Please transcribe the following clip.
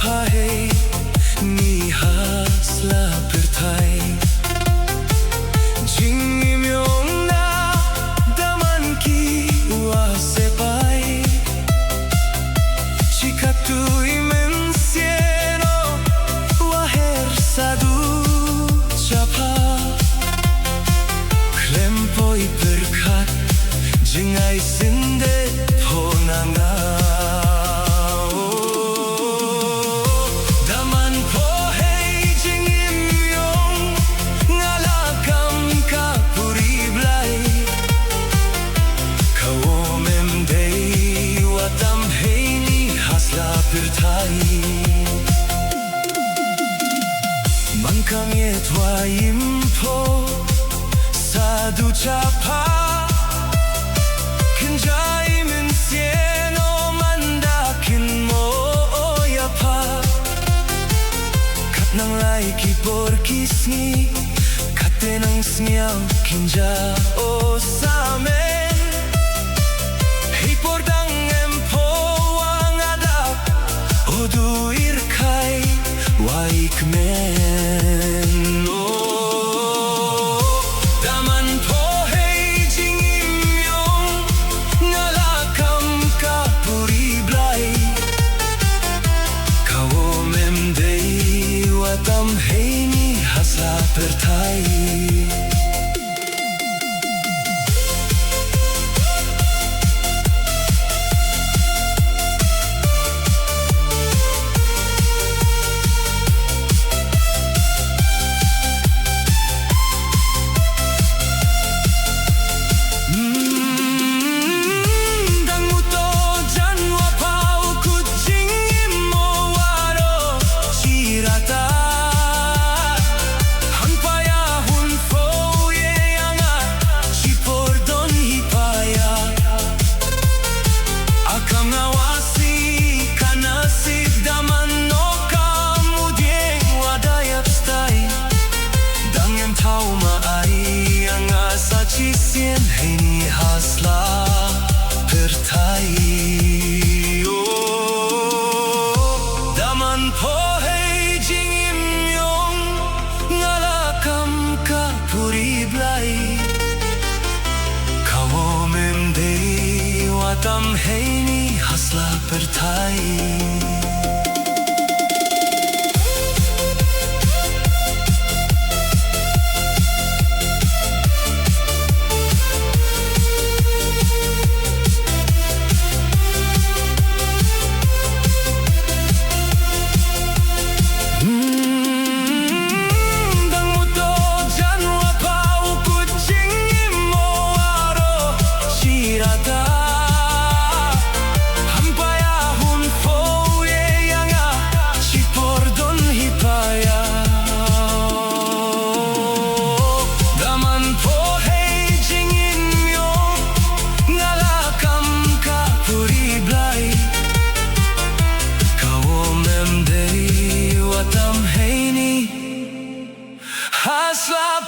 Pahey ni hasla pertai Jing imyong na daman ki wasepai Chikatui mensieno waher sadu chapa Klempoi berkat Jngai syndet pnar Mangkang etwa impo sadu chapa Kenjai mensieno mandakin mo oyapa Kat nang lai kipor kisni Kate nang smiao kinja o samen Hipor dang empo wang adap Odu irkai waik men Pertai Tam heini hasla pertai Hasla